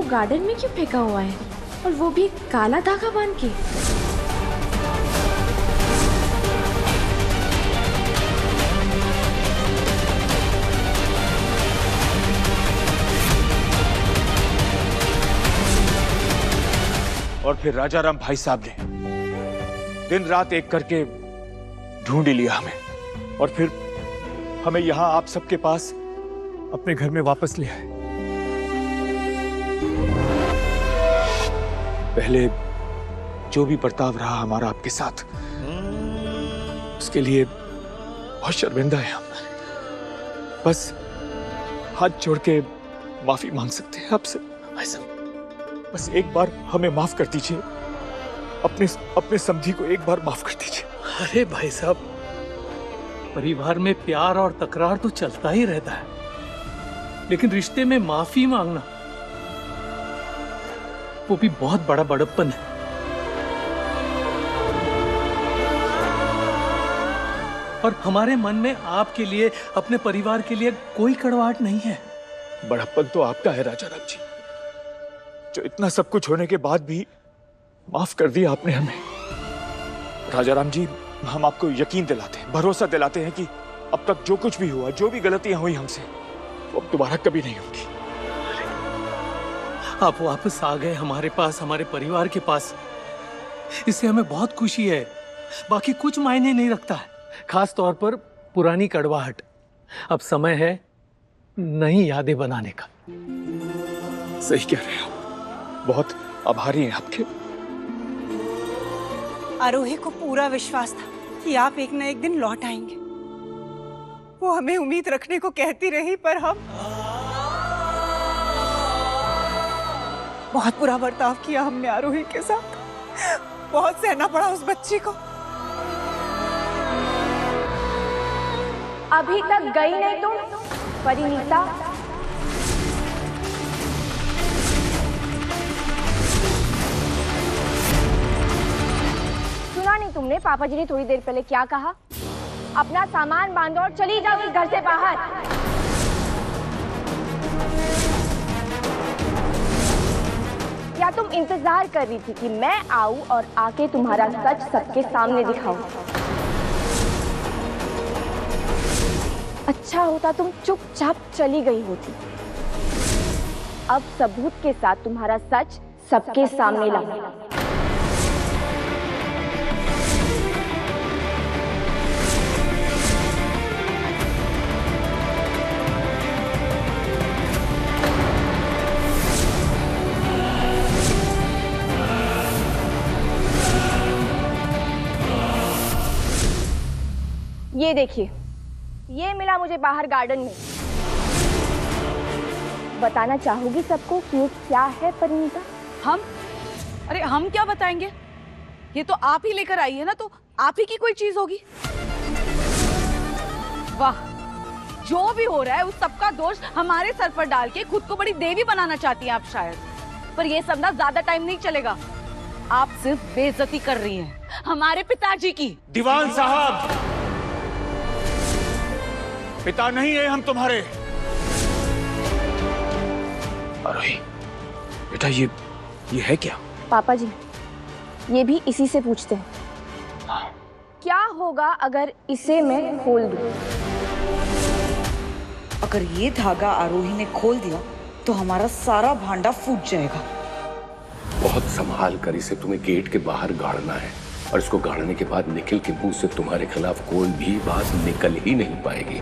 Garden में क्यों फेंका हुआ है, और वो भी काला धागा बांध के? और फिर राजा राम भाई साहब ने दिन रात एक करके ढूंढ ही लिया हमें, और फिर हमें यहां आप सबके पास अपने घर में वापस ले आए। पहले जो भी बर्ताव रहा हमारा आपके साथ, उसके लिए बहुत शर्मिंदा है हम। बस हाथ जोड़ के माफी मांग सकते हैं आपसे भाई साहब। बस एक बार हमें माफ कर दीजिए, अपने समधी को एक बार माफ कर दीजिए। अरे भाई साहब, परिवार में प्यार और तकरार तो चलता ही रहता है, लेकिन रिश्ते में माफी मांगना वो भी बहुत बड़ा बड़प्पन है। और हमारे मन में आपके लिए, अपने परिवार के लिए कोई कड़वाहट नहीं है। बड़प्पन तो आपका है राजा राम जी, जो इतना सब कुछ होने के बाद भी माफ कर दिया आपने हमें। राजा राम जी, हम आपको यकीन दिलाते हैं, भरोसा दिलाते हैं कि अब तक जो कुछ भी हुआ, जो भी गलतियां हुई हमसे, वो अब दोबारा कभी नहीं होगी। आप वापस आ गए हमारे पास, हमारे परिवार के पास, इससे हमें बहुत खुशी है। बाकी कुछ मायने नहीं रखता है, खास तौर पर पुरानी कड़वाहट। अब समय है नई यादें बनाने का। सही कह रहे हैं आप, बहुत आभारी हैं आपके। आरोही को पूरा विश्वास था कि आप एक न एक दिन लौट आएंगे। वो हमें उम्मीद रखने को कहती रही, पर हम बहुत बुरा बर्ताव किया हमने आरोही के साथ। बहुत सहना पड़ा उस बच्ची को। अभी तक गई नहीं तुम परिणीता? सुना नहीं तुमने पापा जी ने थोड़ी देर पहले क्या कहा? अपना सामान बांधो और चली जाओ इस घर से बाहर। या तुम इंतजार कर रही थी कि मैं आऊं और आके तुम्हारा सच सबके सामने दिखाऊं? अच्छा होता तुम चुपचाप चली गई होती। अब सबूत के साथ तुम्हारा सच सबके सामने लाऊं। ये देखिए, ये मिला मुझे बाहर गार्डन में। बताना चाहूंगी सबको कि ये क्या है परिणीता? हम? अरे हम क्या बताएंगे? ये तो आप ही लेकर आई है ना, तो आप ही की कोई चीज होगी। वाह, जो भी हो रहा है उस सबका दोष हमारे सर पर डाल के खुद को बड़ी देवी बनाना चाहती हैं आप शायद। पर ये सब ना ज्यादा टाइम नहीं चलेगा। आप सिर्फ बेइज्जती कर रही हैं हमारे पिताजी की। दीवान साहब, पिता नहीं है हम तुम्हारे। आरोही बेटा, ये है क्या? पापा जी, ये भी इसी से पूछते हैं। क्या होगा अगर इसे मैं खोल दूं? अगर ये धागा आरोही ने खोल दिया तो हमारा सारा भांडा फूट जाएगा। बहुत संभाल कर इसे तुम्हें गेट के बाहर गाड़ना है, और इसको गाड़ने के बाद निखिल के मुंह से तुम्हारे खिलाफ कोई भी बात निकल ही नहीं पाएगी।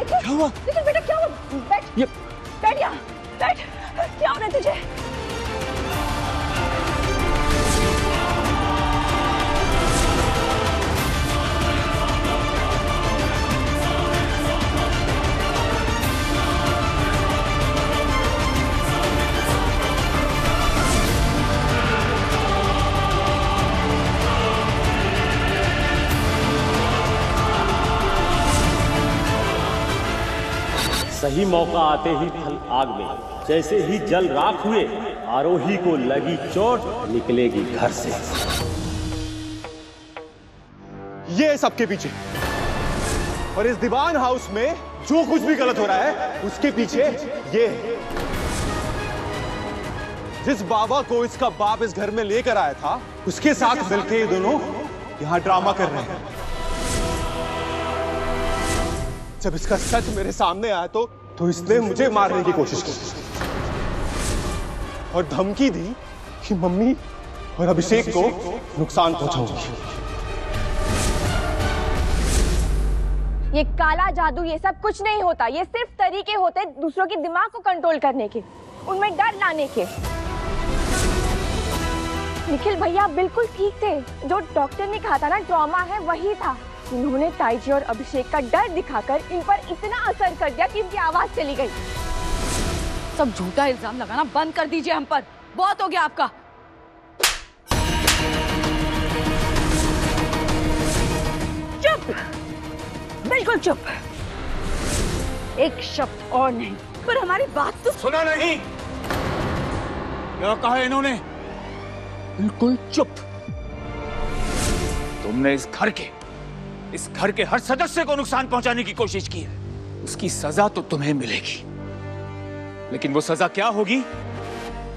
क्या हुआ? निखिल बेटा, क्या हुआ? बैठ, बैठ यहाँ, बैठ। क्या हो रहा है तुझे? सही मौका आते ही फल आग में, जैसे ही जल राख हुए आरोही को लगी चोट, निकलेगी घर से। ये सबके पीछे, और इस दीवान हाउस में जो कुछ भी गलत हो रहा है उसके पीछे ये है। जिस बाबा को इसका बाप इस घर में लेकर आया था, उसके साथ मिलकर ये दोनों यहां ड्रामा कर रहे हैं। जब इसका सच मेरे सामने आया तो इसने मुझे मारने की कोशिश की और धमकी दी कि मम्मी और अभिषेक को नुकसान पहुंचाऊंगी। ये काला जादू ये सब कुछ नहीं होता, ये सिर्फ तरीके होते दूसरों के दिमाग को कंट्रोल करने के, उनमें डर लाने के। निखिल भैया बिल्कुल ठीक थे, जो डॉक्टर ने कहा था ना ड्रामा है वही था। इन्होंने ताईजी और अभिषेक का डर दिखाकर इन पर इतना असर कर दिया कि इनकी आवाज चली गई। सब झूठा इल्जाम लगाना बंद कर दीजिए हम पर, बहुत हो गया आपका। चुप, बिल्कुल चुप, एक शब्द और नहीं। पर हमारी बात तो सुना नहीं? क्या कहा इन्होंने? बिल्कुल चुप। तुमने इस घर के हर सदस्य को नुकसान पहुंचाने की कोशिश की है, उसकी सजा तो तुम्हें मिलेगी। लेकिन वो सजा क्या होगी,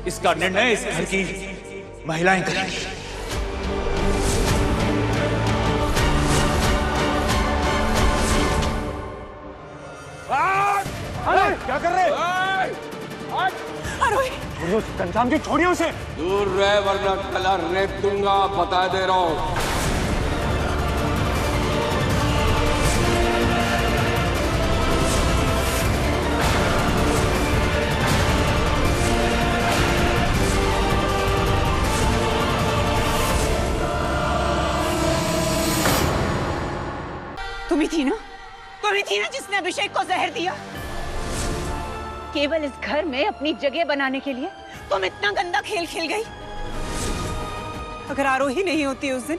इसका निर्णय इस घर की महिलाएं करेंगी। अरे क्या कर रहे? घनश्याम जी छोड़िए उसे। दूर रहे वरना गला रेत दूंगा, बता दे रहा हूं। तुम ही थी ना जिसने अभिषेक को जहर दिया। केवल इस घर में अपनी जगह बनाने के लिए तुम इतना गंदा खेल खेल गई। अगर आरोही नहीं होती उस दिन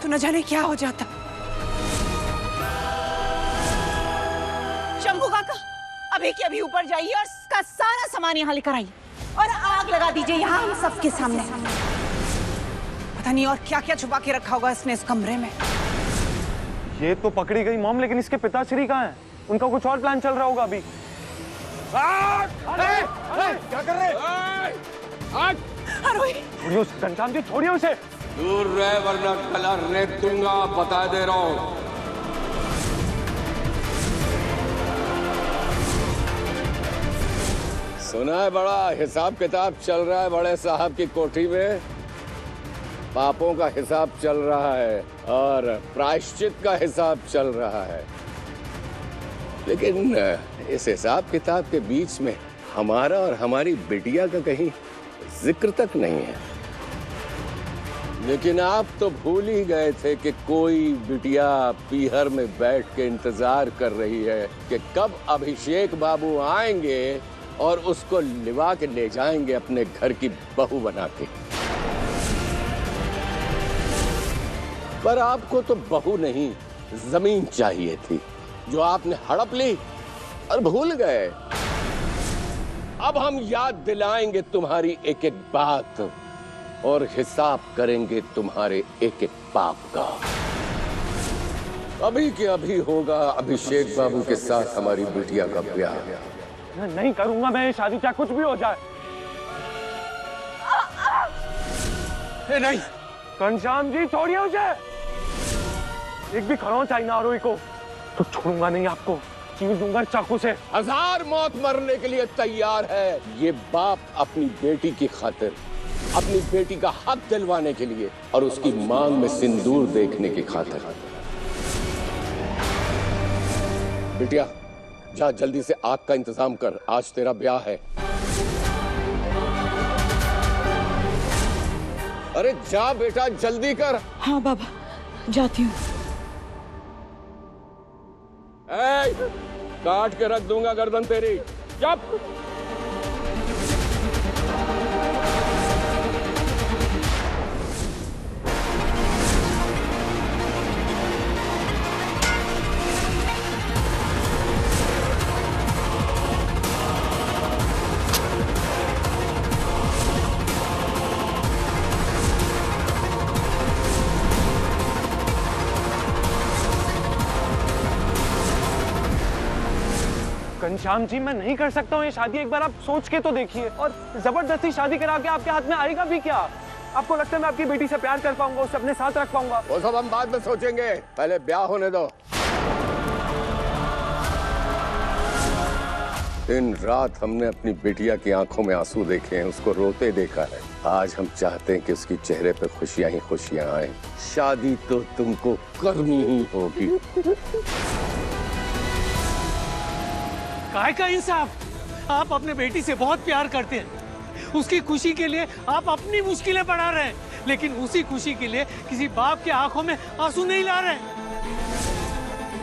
तो न जाने क्या हो जाता। शंभू काका, अभी के अभी ऊपर जाइए और इसका सारा सामान यहाँ लेकर आइए और आग लगा दीजिए यहाँ हम सबके सामने। पता नहीं और क्या क्या छुपा के रखा होगा इसने इस कमरे में। ये तो पकड़ी गई मॉम, लेकिन इसके पिताश्री कहाँ हैं? उनका कुछ और प्लान चल रहा होगा अभी। अरे क्या कर रहे? छोड़िए उस घनश्याम जी, छोड़िए उसे। दूर रहे वरना गला रेत दूंगा, बता दे रहा हूं। सुना है बड़ा हिसाब किताब चल रहा है बड़े साहब की कोठी में। पापों का हिसाब चल रहा है और प्रायश्चित का हिसाब चल रहा है। लेकिन इस हिसाब किताब के बीच में हमारा और हमारी बिटिया का कहीं जिक्र तक नहीं है। लेकिन आप तो भूल ही गए थे कि कोई बिटिया पीहर में बैठ के इंतजार कर रही है कि कब अभिषेक बाबू आएंगे और उसको लिवा के ले जाएंगे अपने घर की बहू बना के। पर आपको तो बहू नहीं जमीन चाहिए थी, जो आपने हड़प ली और भूल गए। अब हम याद दिलाएंगे तुम्हारी एक एक बात और हिसाब करेंगे तुम्हारे एक एक पाप का। अभी के अभी होगा अभिषेक बाबू के साथ हमारी बिटिया का ब्याह। नहीं करूंगा मैं ये शादी, चाहे कुछ भी हो जाए। नहीं घनश्याम जी, छोड़िए उसे। एक भी खरोंच आई ना आरोही को तो छोड़ूंगा नहीं आपको, चीर दूंगा चाकू से। 1000 मौत मरने के लिए तैयार है ये बाप अपनी बेटी की खातिर, अपनी बेटी का हक दिलवाने के लिए और उसकी मांग में सिंदूर देखने की खातिर। बिटिया जा जल्दी से आग का इंतजाम कर, आज तेरा ब्याह है। अरे जा बेटा जल्दी कर। हाँ बाबा, जाती हूँ। काट के रख दूंगा गर्दन तेरी। चुप। घनश्याम जी, मैं नहीं कर सकता हूँ ये शादी। एक बार आप सोच के तो देखिए। और जबरदस्ती शादी करा के आपके हाथ में आएगा भी क्या? आपको लगता है मैं आपकी बेटी से प्यार कर पाऊंगा, उसे अपने साथ रख पाऊंगा? वो सब हम बाद में सोचेंगे, पहले ब्याह होने दो। दिन रात हमने अपनी बेटिया की आंखों में आंसू देखे हैं, उसको रोते देखा है। आज हम चाहते हैं कि उसके चेहरे पे खुशियां ही खुशियां आए। शादी तो तुमको करनी ही होगी। काय का इंसाफ? आप अपने बेटी से बहुत प्यार करते हैं, उसकी खुशी के लिए आप अपनी मुश्किलें बढ़ा रहे हैं, लेकिन उसी खुशी के लिए किसी बाप के आंखों में आंसू नहीं ला रहे,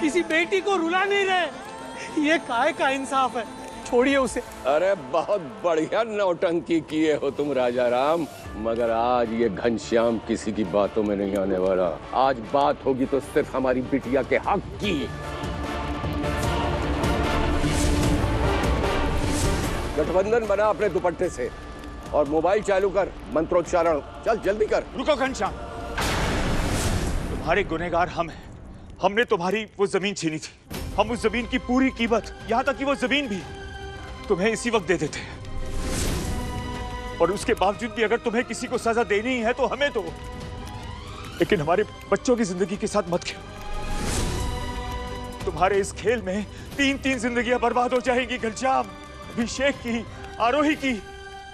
किसी बेटी को रुला नहीं रहे। ये काय का इंसाफ है? छोड़िए उसे। अरे बहुत बढ़िया नौटंकी किए हो तुम राजा राम, मगर आज ये घनश्याम किसी की बातों में नहीं आने वाला। आज बात होगी तो सिर्फ हमारी बिटिया के हक की। गठबंधन बना अपने दुपट्टे से और मोबाइल चालू कर, मंत्रोच्चारण चल जल्दी कर। रुको घनश्याम, तुम्हारे गुनहगार हम हैं। हमने तुम्हारी वो जमीन छीनी थी, हम उस जमीन की पूरी कीमत, यहाँ तक कि वो जमीन भी तुम्हें इसी वक्त दे देते हैं। और उसके बावजूद भी अगर तुम्हें किसी को सजा देनी है तो हमें दो, लेकिन हमारे बच्चों की जिंदगी के साथ मत खेलो। तुम्हारे इस खेल में 3-3 जिंदगियां बर्बाद हो जाएंगी घनश्याम, अभिषेक की, आरोही की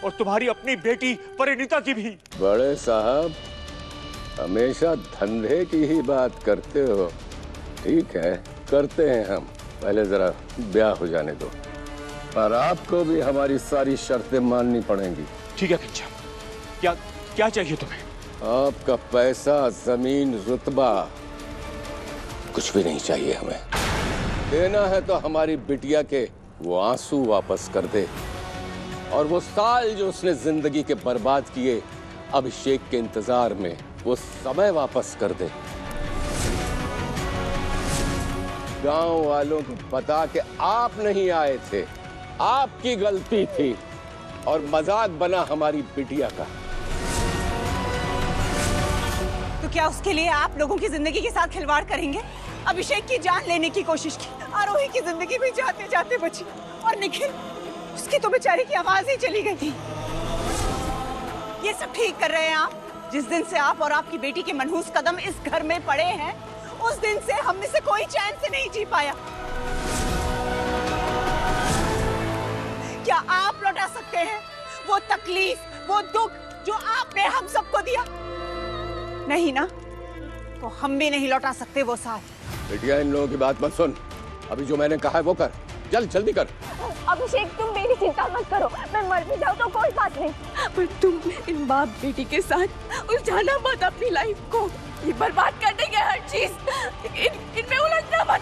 और तुम्हारी अपनी बेटी परिणीता की भी। बड़े साहब हमेशा धंधे की ही बात करते हो। ठीक है, करते हैं हम, पहले जरा ब्याह हो जाने दो और आपको भी हमारी सारी शर्तें माननी पड़ेंगी। ठीक है घनश्याम, क्या क्या चाहिए तुम्हें? आपका पैसा, जमीन, रुतबा कुछ भी नहीं चाहिए हमें। देना है तो हमारी बिटिया के वो आंसू वापस कर दे और वो साल जो उसने जिंदगी के बर्बाद किए अभिषेक के इंतजार में, वो समय वापस कर दे। गांव वालों को बता के आप नहीं आए थे, आपकी गलती थी और मजाक बना हमारी बिटिया का। तो क्या उसके लिए आप लोगों की जिंदगी के साथ खिलवाड़ करेंगे? अभिषेक की जान लेने की कोशिश की, आरोही की जिंदगी भी जाते जाते बची और निखिल, उसकी तो बेचारी की आवाज ही चली गई थी। ये सब ठीक कर रहे हैं आप? जिस दिन से आप और आपकी बेटी के मनहूस कदम इस घर में पड़े हैं, उस दिन से हम में से कोई चैन से नहीं जी पाया। क्या आप लौटा सकते हैं वो तकलीफ, वो दुख जो आपने हम सबको दिया? नहीं ना, तो हम भी नहीं लौटा सकते वो साथ। बिटिया इन लोगों की बात मत सुन, अभी जो मैंने कहा है वो कर, चल जल्दी कर। अभिषेक तुम मेरी चिंता मत करो, मैं मर भी जाऊँ तो कोई बात नहीं, पर तुम इन बाप बेटी के साथ उलझाना मत अपनी लाइफ को। ये बर्बाद कर देंगे हर चीज, इनमें उलझना मत।